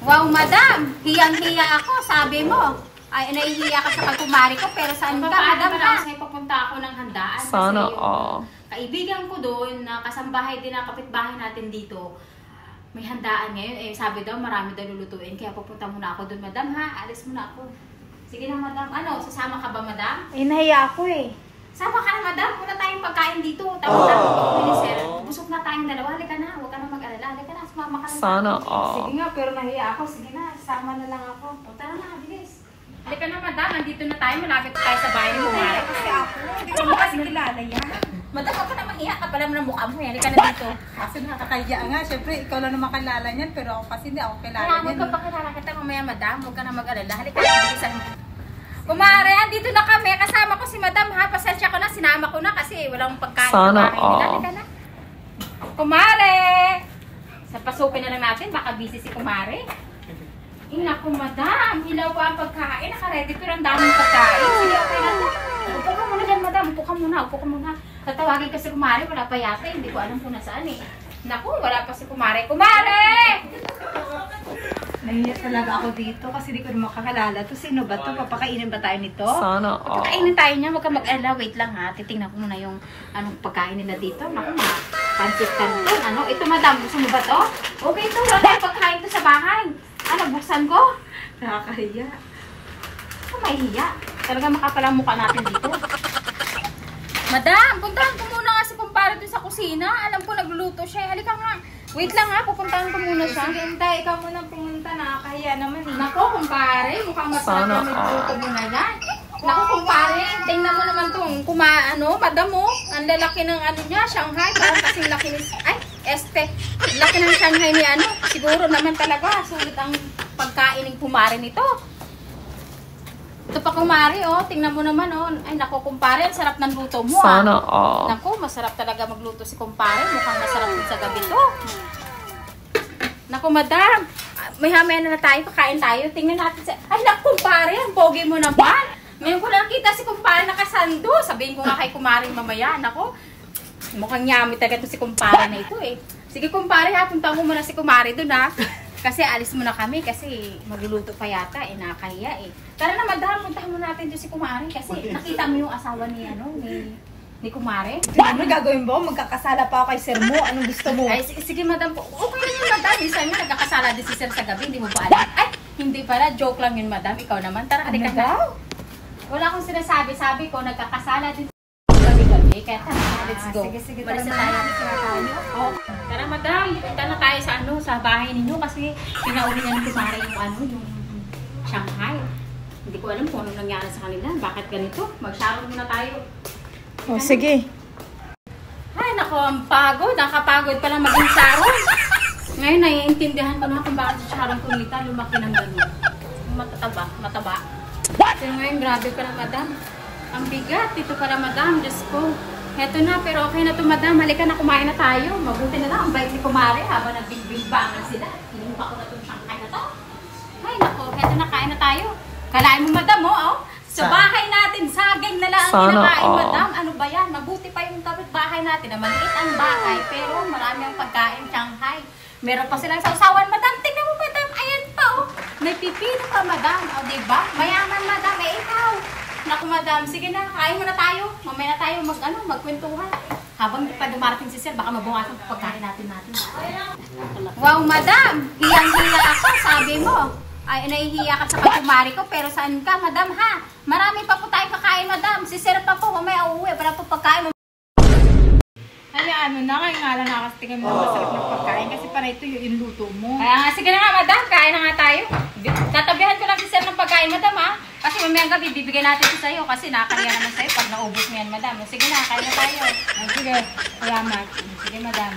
Wow, madam! Hiyang-hiya ako, sabi mo. Ay, nahihiya ka sa pagkumari ko, pero saan ka, madam ka? Kasi papunta ako ng handaan. Sana, kasi yung kaibigan ko doon, na kasambahay din na kapitbahay natin dito, may handaan ngayon. Eh, sabi daw, marami daw lulutuin. Kaya pupunta muna ako doon, madam, ha? Alis muna ako. Sige na, madam. Ano, sasama ka ba, madam? Eh, nahiya ako eh. Sama ka na, madam. Muna tayong pagkain dito. Tapos na ako, sir. Busog na tayong dalawa. Halika na. Huwag ka na mag-alala. Halika na. Sumama ka na. Sana, Sige nga, pero nahiya ako. Sige na. Sama na lang ako. O, tara na. Bilis. Halika na, madam. Nandito na tayo. Malapit tayo sa bahay mo. Kasi ako. Hindi ko kasi kilala yan. Madam, huwag ka na mahiya. Kapala mo ng mukha mo. Halika na dito. Kasi nakakaya nga. Siyempre, ikaw lang naman kilala niyan. Pero ako kasi hindi ako kilala Kaya, niyan. huwag ka pa kilala kita mamaya, madam. Huwag ka na mag-alala. Halika na. Bilisan mo. Kumare, andito na kami. Kasama ko si madam, ha. Pasensya ko na. Sinama ko na kasi walang pagkain sa Sana, bahay nila. Halika na. Kumare! Sa pasukin na lang natin. Baka busy si kumare. Naku, madam. Ilaw pa ang pagkain. Naka-ready pero ang daming pagkain. Sige, okay na to. Upo ka muna dyan, madam. Upo ka muna. Upo ka muna. Tatawagin ka si kumare. Wala pa yata. Hindi ko alam kung nasaan eh. Naku, wala pa si kumare. Kumare! Nahiya talaga ako dito kasi di ko naman kakalala. To sino ba to? Papakainin ba tayo nito? Sana, Pagkainin tayo niya, wag ka mag-alala. Wait lang ha. Titingnan ko muna yung anong pagkain nila dito. Naku ma, pancit canton. Ano? Ito madam, gusto mo ba to? Okay to, wala tayong pagkain to sa bahay. Ano, buksan ko? Nakakahiya. Ano mahihiya? Talaga makapalang mukha natin dito. Madam, puntahan ko muna nga si kumpare dun sa kusina. Alam ko nagluluto siya. Halika nga. Wait lang ha, pupuntahan ko muna siya. Hindi, ikaw muna pumunta. Nakakahiya naman eh. Nako, kumpare, mukhang masarap na nagluto mo na yan. Nako, kumpare, tingnan mo naman itong madam mo. Ang lalaki ng niya, Shanghai. Parang kasing laki ni, laki ng Shanghai ni Siguro naman talaga, sulit ang pagkain ng kumare nito. Ito pa kumare, tingnan mo naman, Ay, nako, kumpare, ang sarap ng luto mo, Sana, Nako, masarap talaga magluto si kumpare. Mukhang masarap din sa gabi to. Nako, madam. May hamaya na tayo. Pakain tayo. Tingnan natin sa... Ay, naku, kumpare. Ang pogi mo naman. Ngayon ko nakita si kumpare nakasando. Sabihin ko nga kay kumpare mamaya. Nako, mukhang yummy talaga to si kumpare na ito eh. Sige, kumpare ha. Punta mo muna si kumpare dun ha. Kasi alis muna kami kasi magluluto pa yata eh. Nakakahiya eh. Tara na, madam. Puntahan mo natin doon si kumpare kasi nakita mo yung asawa ni kumare. Ano gagawin mo? Magkakasala pa ako kay sir mo. Anong gusto mo? Ay, sige madam po. Okay na yun, madam. Isa nga, nagkakasala din si sir sa gabi. Hindi mo ba alam? Ay, hindi pala. Joke lang yun, madam. Ikaw naman. Tara, halika na. Wala akong sinasabi. Sabi ko, nagkakasala din gabi-gabi. Kaya tara, let's go. Sige, Balik sa tayo. Tara, madam. Punta na tayo sa bahay ninyo kasi pinauli niya ni kumare yung Shanghai. Hindi ko alam kung anong nangyari sa kanila. Bakit ganito? Mag-shower muna tayo. Sige. Ay, nako, ang pagod. Nakapagod pala maging sharon. Ngayon, naiintindihan ko na kung bakit si Sharon Cunita lumaki ng gano'n. Mataba. Pero ngayon, grabe pala, madam. Ang bigat. Dito pala, madam. Diyos ko. Heto na, pero okay na to, madam. Halika na, kumain na tayo. Mabuti na lang. Ang bait ni kumare habang nagbig-big-bangan sila. Hinumpa ko na itong Shanghai na to. Ay, nako. Heto na, kain na tayo. Kalain mo, madam, Sa bahay natin, saging na lang ang kinakain, madam. Ano ba yan? Mabuti pa yung kapit-bahay natin na maliit ang bahay, pero marami ang pagkain, Shanghai. Meron pa silang sausawan, madam. Tingnan mo, madam. Ayan pa, May pipino pa, madam. O, diba? Mayaman, madam. Ikaw. Naku, madam. Sige na, kain muna tayo. Mamaya na tayo magkwentuhan. Habang pa dumarating si sir, baka mabukasan ang pagkain natin. Wow, madam. Hiyang-hiya ako, sabi mo. Ay, nahihiya ka sa pagkumari ko, pero saan ka, madam, ha? Marami pa po tayong kakain, madam. Si sir pa po, mamaya uuwi. Wala po pagkain. Hayaan mo na, kaya nga lang nakastingin mo masarap ng pagkain kasi para ito yung luto mo. Kaya nga, sige na nga, madam. Kain na nga tayo. Tatabihan ko lang si sir ng pagkain, madam, ha? Kasi mamayang gabi, bibigyan natin ito sa'yo kasi nakakaya naman sa'yo pag naubos mo yan, madam. Sige na, kain na tayo. Sige, salamat. Sige, madam.